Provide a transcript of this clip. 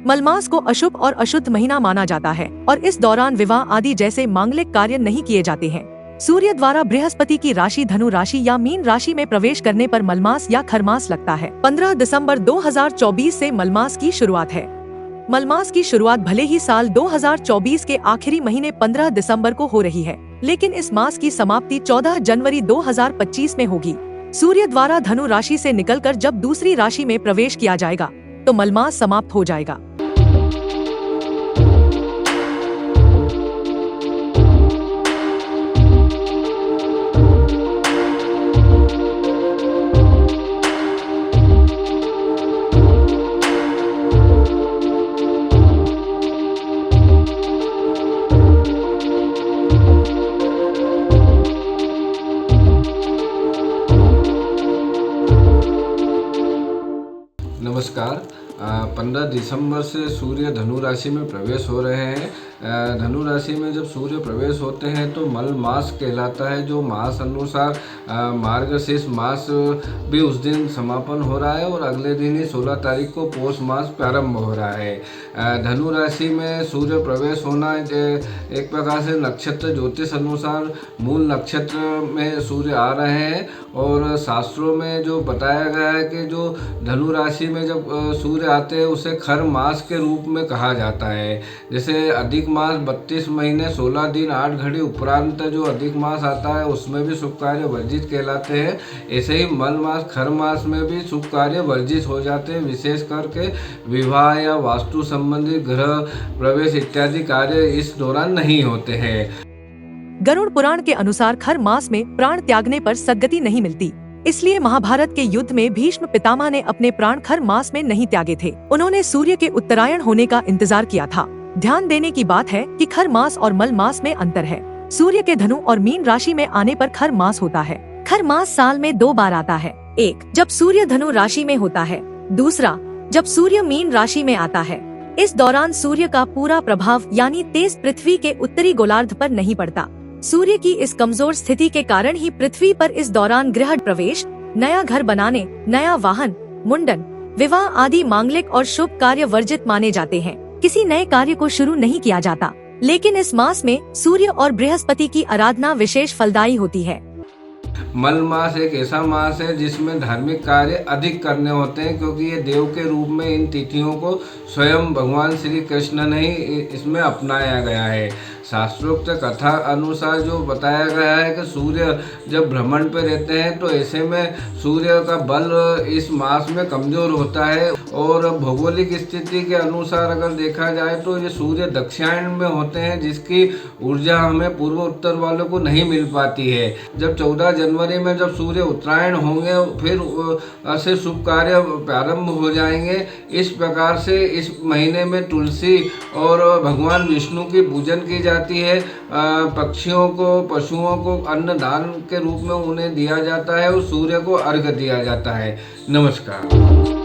मलमास को अशुभ और अशुद्ध महीना माना जाता है और इस दौरान विवाह आदि जैसे मांगलिक कार्य नहीं किए जाते हैं। सूर्य द्वारा बृहस्पति की राशि धनु राशि या मीन राशि में प्रवेश करने पर मलमास या खरमास लगता है। 15 दिसंबर 2024 से मलमास की शुरुआत है। मलमास की शुरुआत भले ही साल 2024 के आखिरी महीने 15 दिसंबर को हो रही है, लेकिन इस मास की समाप्ति 14 जनवरी 2025 में होगी। सूर्य द्वारा धनु राशि से निकलकर जब दूसरी राशि में प्रवेश किया जाएगा तो मलमास समाप्त हो जाएगा। नमस्कार। 15 दिसंबर से सूर्य धनु राशि में प्रवेश हो रहे हैं। धनु राशि में जब सूर्य प्रवेश होते हैं तो मल मास कहलाता है, जो मास अनुसार मार्गशीर्ष मास भी उस दिन समापन हो रहा है और अगले दिन ही 16 तारीख को पौष मास प्रारंभ हो रहा है। धनु राशि में सूर्य प्रवेश होना एक प्रकार से नक्षत्र ज्योतिष अनुसार मूल नक्षत्र में सूर्य आ रहे हैं और शास्त्रों में जो बताया गया है कि जो धनु राशि में जब सूर्य आते हैं उसे खर मास के रूप में कहा जाता है। जैसे अधिक मास 32 महीने 16 दिन 8 घड़ी उपरांत जो अधिक मास आता है उसमें भी शुभ कार्य वर्जित कहलाते हैं, ऐसे ही मल मास खर मास में भी शुभ कार्य वर्जित हो जाते हैं। विशेष करके विवाह या वास्तु संबंधी गृह प्रवेश इत्यादि कार्य इस दौरान नहीं होते हैं। गरुड़ पुराण के अनुसार खर मास में प्राण त्यागने पर सद्गति नहीं मिलती, इसलिए महाभारत के युद्ध में भीष्म पितामह ने अपने प्राण खर मास में नहीं त्यागे थे। उन्होंने सूर्य के उत्तरायण होने का इंतजार किया था। ध्यान देने की बात है कि खर मास और मल मास में अंतर है। सूर्य के धनु और मीन राशि में आने पर खर मास होता है। खर मास साल में 2 बार आता है, एक जब सूर्य धनु राशि में होता है, दूसरा जब सूर्य मीन राशि में आता है। इस दौरान सूर्य का पूरा प्रभाव यानी तेज पृथ्वी के उत्तरी गोलार्ध पर नहीं पड़ता। सूर्य की इस कमजोर स्थिति के कारण ही पृथ्वी पर इस दौरान गृह प्रवेश, नया घर बनाने, नया वाहन, मुंडन, विवाह आदि मांगलिक और शुभ कार्य वर्जित माने जाते हैं। किसी नए कार्य को शुरू नहीं किया जाता, लेकिन इस मास में सूर्य और बृहस्पति की आराधना विशेष फलदायी होती है। मल मास एक ऐसा मास है जिसमें धार्मिक कार्य अधिक करने होते हैं, क्योंकि ये देव के रूप में इन तिथियों को स्वयं भगवान श्री कृष्ण ने ही इसमें अपनाया गया है। शास्त्रोक्त कथा अनुसार जो बताया गया है कि सूर्य जब भ्रमण पे रहते हैं तो ऐसे में सूर्य का बल इस मास में कमजोर होता है और भौगोलिक स्थिति के अनुसार अगर देखा जाए तो ये सूर्य दक्षिणायन में होते हैं, जिसकी ऊर्जा हमें पूर्व उत्तर वालों को नहीं मिल पाती है। जब 14 जनवरी में जब सूर्य उत्तरायण होंगे फिर से शुभ कार्य प्रारंभ हो जाएंगे। इस प्रकार से इस महीने में तुलसी और भगवान विष्णु की पूजन की जाती है। पक्षियों को, पशुओं को अन्न दान के रूप में उन्हें दिया जाता है और सूर्य को अर्घ्य दिया जाता है। नमस्कार।